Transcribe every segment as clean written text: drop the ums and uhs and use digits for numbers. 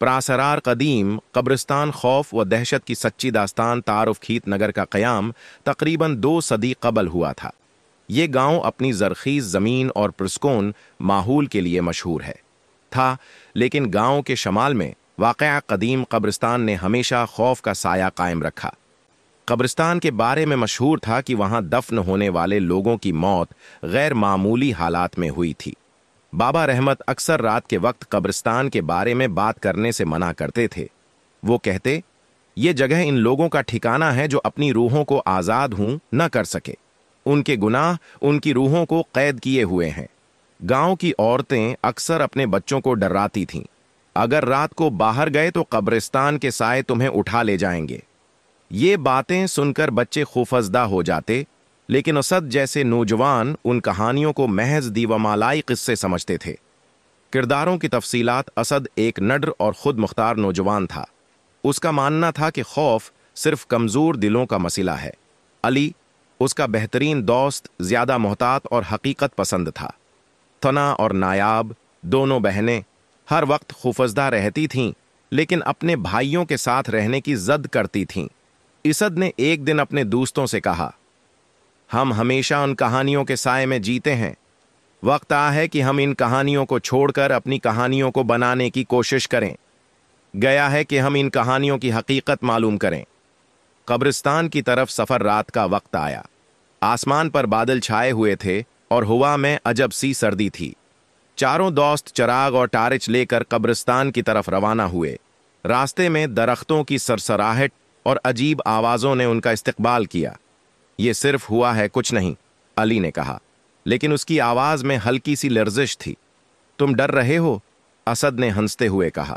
پراسرار قدیم قبرستان خوف و دہشت کی سچی داستان تعارف کھیت نگر کا قیام تقریباً 2 صدی قبل ہوا تھا۔ یہ گاؤں اپنی زرخیز زمین اور پرسکون ماحول کے لیے مشہور تھا، لیکن گاؤں کے شمال میں واقع قدیم قبرستان نے ہمیشہ خوف کا سایہ قائم رکھا۔ قبرستان کے بارے میں مشہور تھا کہ وہاں دفن ہونے والے لوگوں کی موت غیر معمولی حالات میں ہوئی تھی۔ بابا رحمت اکثر رات کے وقت قبرستان کے بارے میں بات کرنے سے منع کرتے تھے۔ وہ کہتے، یہ جگہ ان لوگوں کا ٹھکانہ ہے جو اپنی روحوں کو آزاد نہ کر سکے۔ ان کے گناہ ان کی روحوں کو قید کیے ہوئے ہیں۔ گاؤں کی عورتیں اکثر اپنے بچوں کو ڈراتی تھیں، اگر رات کو باہر گئے تو قبرستان کے سائے تمہیں اٹھا لے جائیں گے۔ یہ باتیں سن کر بچے خوفزدہ ہو جاتے، لیکن اسد جیسے نوجوان ان کہانیوں کو محض دیومالائی قصے سمجھتے تھے۔ کرداروں کی تفصیلات: اسد ایک نڈر اور خود مختار نوجوان تھا۔ اس کا ماننا تھا کہ خوف صرف کمزور دلوں کا مسئلہ ہے۔ علی، اس کا بہترین دوست، زیادہ محتاط اور حقیقت پسند تھا۔ ثنا اور نایاب، دونوں بہنیں، ہر وقت خوفزدہ رہتی تھیں، لیکن اپنے بھائیوں کے ساتھ رہنے کی ضد کرتی تھیں۔ اسد نے ایک دن اپنے دوستوں سے کہا، ہم ہمیشہ ان کہانیوں کے سائے میں جیتے ہیں، وقت آیا ہے کہ ہم ان کہانیوں کو چھوڑ کر اپنی کہانیوں کو بنانے کی کوشش کریں۔ گیا ہے کہ ہم ان کہانیوں کی حقیقت معلوم کریں۔ قبرستان کی طرف سفر رات کا وقت آیا۔ آسمان پر بادل چھائے ہوئے تھے اور ہوا میں عجب سی سردی تھی۔ چاروں دوست چراغ اور ٹارچ لے کر قبرستان کی طرف روانہ ہوئے۔ راستے میں درختوں کی سرسراہٹ اور عجیب آوازوں نے ان کا استقبال کیا۔ یہ صرف ہوا ہے، کچھ نہیں، علی نے کہا، لیکن اس کی آواز میں ہلکی سی لرزش تھی۔ تم ڈر رہے ہو؟ اسد نے ہنستے ہوئے کہا۔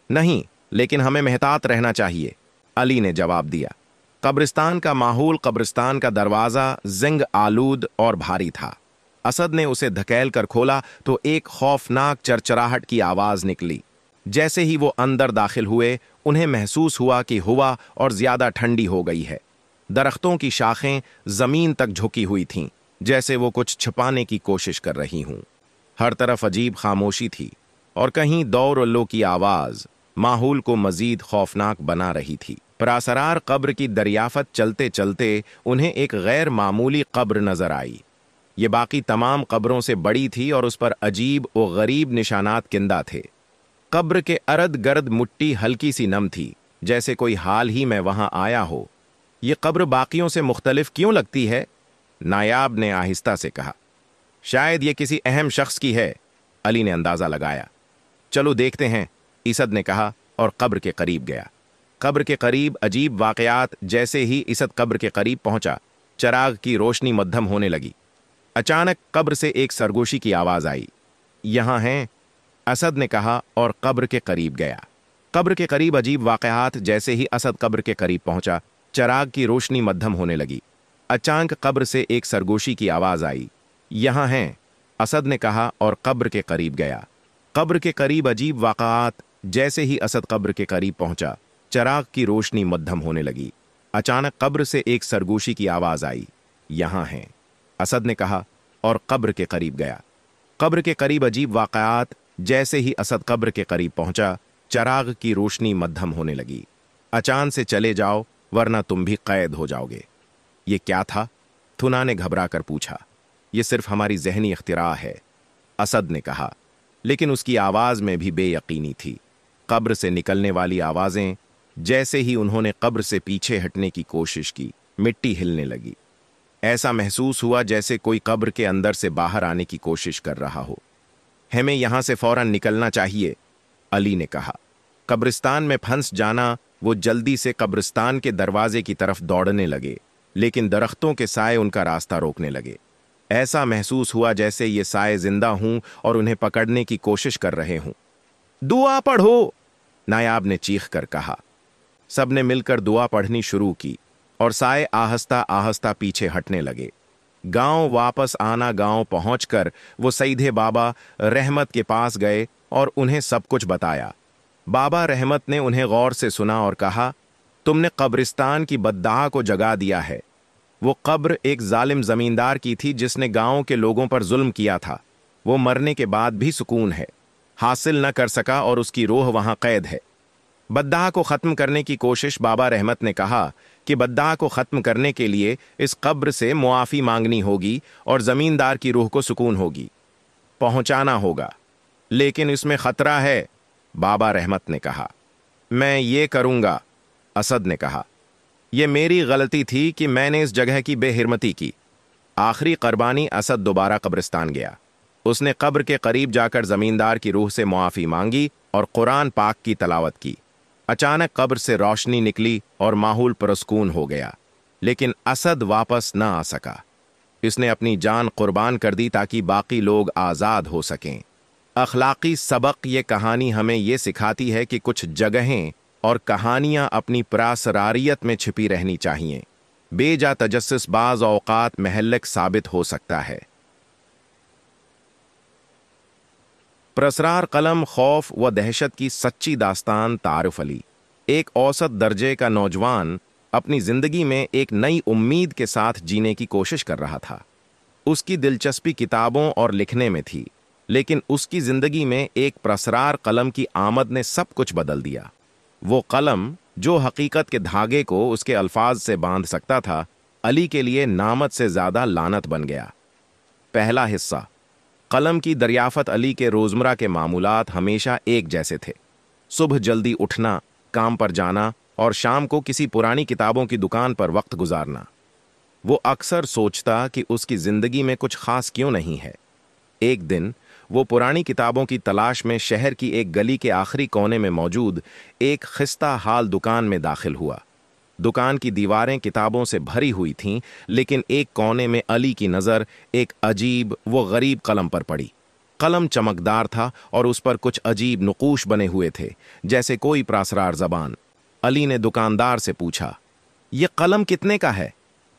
نہیں، لیکن ہمیں محتاط رہنا چاہیے، علی نے جواب دیا۔ قبرستان کا ماحول، قبرستان کا دروازہ زنگ آلود اور بھاری تھا۔ اسد نے اسے دھکیل کر کھولا تو ایک خوفناک چرچراہٹ کی آواز نکلی۔ جیسے ہی وہ اندر داخل ہوئے، انہیں محسوس ہوا کہ ہوا اور زیادہ ٹھنڈی ہو گئی ہے۔ درختوں کی شاخیں زمین تک جھکی ہوئی تھیں، جیسے وہ کچھ چھپانے کی کوشش کر رہی ہوں۔ ہر طرف عجیب خاموشی تھی، اور کہیں دور الو کی آواز ماحول کو مزید خوفناک بنا رہی تھی۔ پراسرار قبر کی دریافت چلتے چلتے انہیں ایک غیر معمولی قبر نظر آئی۔ یہ باقی تمام قبروں سے بڑی تھی اور اس پر عجیب و غریب نشانات کندہ تھے۔ قبر کے ارد گرد مٹی ہلکی سی نم تھی، جیسے کوئی حال ہی میں وہاں آیا ہو۔ یہ قبر باقیوں سے مختلف کیوں لگتی ہے؟ نایاب نے آہستہ سے کہا۔ شاید یہ کسی اہم شخص کی ہے، علی نے اندازہ لگایا۔ چلو دیکھتے ہیں، اسد نے کہا اور قبر کے قریب گیا۔ قبر کے قریب عجیب واقعات۔ جیسے ہی اسد قبر کے قریب پہنچا، چراغ کی روشنی مدھم ہونے لگی۔ اچانک قبر سے ایک سرگوشی کی آواز آئی۔ یہاں ہیں، اسد نے کہا اور قبر کے قریب گیا۔ قبر کے قریب عجیب واقعات۔ جیسے ہی اسد قبر کے قریب پہنچا، چراغ کی روشنی مدھم ہونے لگی۔ اچانک قبر سے ایک سرگوشی کی آواز آئی۔ یہاں ہیں، اسد نے کہا اور قبر کے قریب گیا۔ قبر کے قریب عجیب واقعات۔ جیسے ہی اسد قبر کے قریب پہنچا، چراغ کی روشنی مدھم ہونے لگی۔ اچانک قبر سے ایک سرگوشی کی آواز آئی۔ یہاں ہیں، اسد نے کہا اور قبر کے قریب گیا۔ قبر کے قریب عجیب واقعات۔ جیسے ہی اسد قبر کے قریب پہنچا، چراغ کی روشنی مدھم ہونے لگی۔ اچانک سے چلے جاؤ، ورنہ تم بھی قید ہو جاؤ گے۔ یہ کیا تھا؟ ثنا نے گھبرا کر پوچھا۔ یہ صرف ہماری ذہنی اختراع ہے، اسد نے کہا، لیکن اس کی آواز میں بھی بے یقینی تھی۔ قبر سے نکلنے والی آوازیں۔ جیسے ہی انہوں نے قبر سے پیچھے ہٹنے کی کوشش کی، مٹی ہلنے لگی۔ ایسا محسوس ہوا جیسے کوئی قبر کے اندر سے باہر آنے کی کوشش کر رہا ہو۔ ہمیں یہاں سے فوراً نکلنا چاہیے، علی نے کہا۔ قبرستان میں پھنس جانا۔ وہ جلدی سے قبرستان کے دروازے کی طرف دوڑنے لگے، لیکن درختوں کے سائے ان کا راستہ روکنے لگے۔ ایسا محسوس ہوا جیسے یہ سائے زندہ ہوں اور انہیں پکڑنے کی کوشش کر رہے ہوں۔ دعا پڑھو، نایاب نے چیخ کر کہا۔ سب نے مل کر دعا پڑھنی شروع کی، اور سائے آہستہ آہستہ پیچھے ہٹنے لگے۔ گاؤں واپس آنا۔ گاؤں پہنچ کر وہ سیدھے بابا رحمت کے پاس گئے اور انہیں سب کچھ بتایا۔ بابا رحمت نے انہیں غور سے سنا اور کہا، تم نے قبرستان کی بددعا کو جگا دیا ہے۔ وہ قبر ایک ظالم زمیندار کی تھی جس نے گاؤں کے لوگوں پر ظلم کیا تھا۔ وہ مرنے کے بعد بھی سکون ہے۔ حاصل نہ کر سکا اور اس کی روح وہاں قید ہے۔ بدعا کو ختم کرنے کی کوشش بابا رحمت نے کہا کہ بدعا کو ختم کرنے کے لیے اس قبر سے معافی مانگنی ہوگی اور زمیندار کی روح کو سکون ہوگی، پہنچانا ہوگا، لیکن اس میں خطرہ ہے، بابا رحمت نے کہا۔ میں یہ کروں گا، اسد نے کہا۔ یہ میری غلطی تھی کہ میں نے اس جگہ کی بے حرمتی کی۔ آخری قربانی اسد دوبارہ قبرستان گیا۔ اس نے قبر کے قریب جا کر زمیندار کی روح سے معافی مانگی اور قرآن پاک کی تلاوت کی۔ اچانک قبر سے روشنی نکلی اور ماحول پرسکون ہو گیا، لیکن اسد واپس نہ آ سکا۔ اس نے اپنی جان قربان کر دی تاکہ باقی لوگ آزاد ہو سکیں۔ اخلاقی سبق یہ کہانی ہمیں یہ سکھاتی ہے کہ کچھ جگہیں اور کہانیاں اپنی پراسراریت میں چھپی رہنی چاہیے۔ بے جا تجسس بعض اوقات مہلک ثابت ہو سکتا ہے۔ پراسرار قلم، خوف و دہشت کی سچی داستان۔ تعارف علی ایک اوسط درجے کا نوجوان اپنی زندگی میں ایک نئی امید کے ساتھ جینے کی کوشش کر رہا تھا۔ اس کی دلچسپی کتابوں اور لکھنے میں تھی، لیکن اس کی زندگی میں ایک پراسرار قلم کی آمد نے سب کچھ بدل دیا۔ وہ قلم جو حقیقت کے دھاگے کو اس کے الفاظ سے باندھ سکتا تھا، علی کے لیے نعمت سے زیادہ لعنت بن گیا۔ پہلا حصہ۔ قلم کی دریافت۔ علی کے روزمرہ کے معمولات ہمیشہ ایک جیسے تھے۔ صبح جلدی اٹھنا، کام پر جانا اور شام کو کسی پرانی کتابوں کی دکان پر وقت گزارنا۔ وہ اکثر سوچتا کہ اس کی زندگی میں کچھ خاص کیوں نہیں ہے۔ ایک دن وہ پرانی کتابوں کی تلاش میں شہر کی ایک گلی کے آخری کونے میں موجود ایک خستہ حال دکان میں داخل ہوا۔ دکان کی دیواریں کتابوں سے بھری ہوئی تھیں، لیکن ایک کونے میں علی کی نظر ایک عجیب و غریب قلم پر پڑی۔ قلم چمکدار تھا اور اس پر کچھ عجیب نقوش بنے ہوئے تھے، جیسے کوئی پراسرار زبان۔ علی نے دکاندار سے پوچھا، یہ قلم کتنے کا ہے؟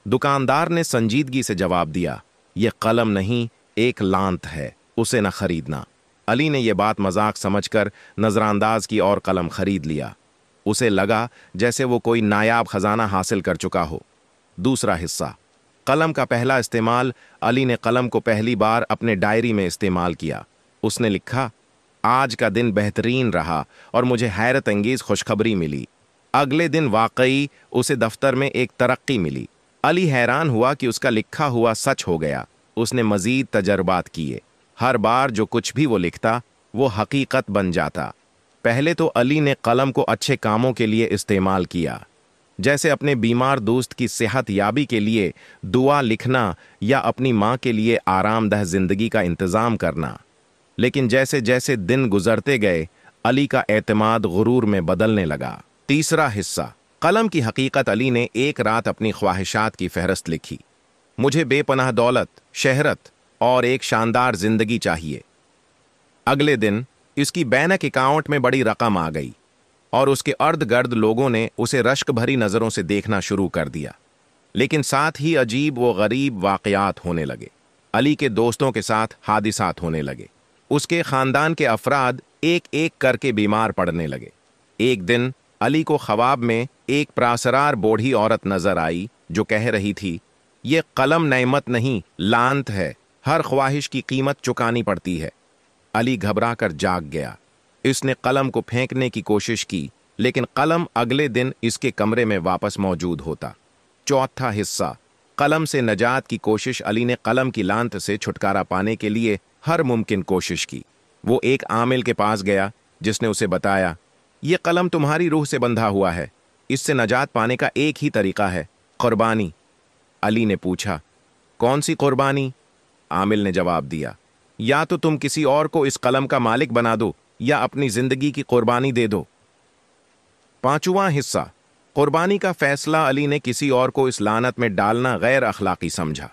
دکاندار نے سنجیدگی سے جواب دیا، یہ قلم نہیں، ایک لعنت ہے، اسے نہ خریدنا۔ علی نے یہ بات مذاق سمجھ کر نظر انداز کی اور قلم خرید لیا۔ اسے لگا جیسے وہ کوئی نایاب خزانہ حاصل کر چکا ہو۔ دوسرا حصہ۔ قلم کا پہلا استعمال۔ علی نے قلم کو پہلی بار اپنے ڈائری میں استعمال کیا۔ اس نے لکھا، آج کا دن بہترین رہا اور مجھے حیرت انگیز خوشخبری ملی۔ اگلے دن واقعی اسے دفتر میں ایک ترقی ملی۔ علی حیران ہوا کہ اس کا لکھا ہوا سچ ہو گیا۔ اس نے مزید تجربات کیے۔ ہر بار جو کچھ بھی وہ لکھتا، وہ حقیقت بن جاتا۔ پہلے تو علی نے قلم کو اچھے کاموں کے لیے استعمال کیا، جیسے اپنے بیمار دوست کی صحت یابی کے لیے دعا لکھنا یا اپنی ماں کے لیے آرام دہ زندگی کا انتظام کرنا۔ لیکن جیسے جیسے دن گزرتے گئے، علی کا اعتماد غرور میں بدلنے لگا۔ تیسرا حصہ۔ قلم کی حقیقت۔ علی نے ایک رات اپنی خواہشات کی فہرست لکھی۔ مجھے بے پناہ دولت، شہرت اور ایک شاندار زندگی چاہیے۔ اگلے دن اس کی بینک اکاؤنٹ میں بڑی رقم آ گئی اور اس کے ارد گرد لوگوں نے اسے رشک بھری نظروں سے دیکھنا شروع کر دیا۔ لیکن ساتھ ہی عجیب و غریب واقعات ہونے لگے۔ علی کے دوستوں کے ساتھ حادثات ہونے لگے۔ اس کے خاندان کے افراد ایک ایک کر کے بیمار پڑنے لگے۔ ایک دن علی کو خواب میں ایک پراسرار بوڑھی عورت نظر آئی جو کہہ رہی تھی، یہ قلم نعمت نہیں، لعنت ہے، ہر خواہش کی قیمت چکانی پڑتی ہے۔ علی گھبرا کر جاگ گیا۔ اس نے قلم کو پھینکنے کی کوشش کی، لیکن قلم اگلے دن اس کے کمرے میں واپس موجود ہوتا۔ چوتھا حصہ۔ قلم سے نجات کی کوشش۔ علی نے قلم کی لعنت سے چھٹکارا پانے کے لیے ہر ممکن کوشش کی۔ وہ ایک عامل کے پاس گیا جس نے اسے بتایا، یہ قلم تمہاری روح سے بندھا ہوا ہے، اس سے نجات پانے کا ایک ہی طریقہ ہے، قربانی۔ علی نے پوچھا، کون سی قربانی؟ عامل نے جواب دیا، یا تو تم کسی اور کو اس قلم کا مالک بنا دو یا اپنی زندگی کی قربانی دے دو۔ پانچواں حصہ۔ قربانی کا فیصلہ۔ علی نے کسی اور کو اس لعنت میں ڈالنا غیر اخلاقی سمجھا۔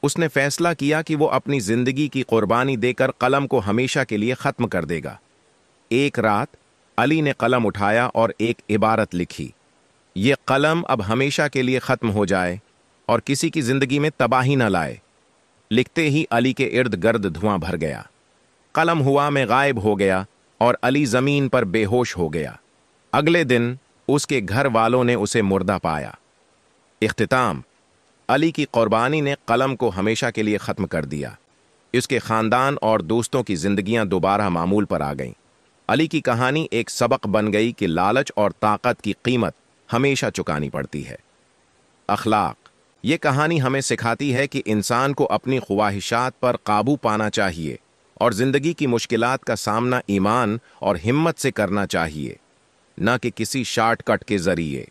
اس نے فیصلہ کیا کہ وہ اپنی زندگی کی قربانی دے کر قلم کو ہمیشہ کے لیے ختم کر دے گا۔ ایک رات علی نے قلم اٹھایا اور ایک عبارت لکھی، یہ قلم اب ہمیشہ کے لیے ختم ہو جائے اور کسی کی زندگی میں تباہی نہ لائے۔ لکھتے ہی علی کے ارد گرد دھواں بھر گیا۔ قلم ہوا میں غائب ہو گیا اور علی زمین پر بے ہوش ہو گیا۔ اگلے دن اس کے گھر والوں نے اسے مردہ پایا۔ اختتام۔ علی کی قربانی نے قلم کو ہمیشہ کے لیے ختم کر دیا۔ اس کے خاندان اور دوستوں کی زندگیاں دوبارہ معمول پر آ گئیں۔ علی کی کہانی ایک سبق بن گئی کہ لالچ اور طاقت کی قیمت ہمیشہ چکانی پڑتی ہے۔ اخلاق: یہ کہانی ہمیں سکھاتی ہے کہ انسان کو اپنی خواہشات پر قابو پانا چاہیے اور زندگی کی مشکلات کا سامنا ایمان اور ہمت سے کرنا چاہیے، نہ کہ کسی شارٹ کٹ کے ذریعے۔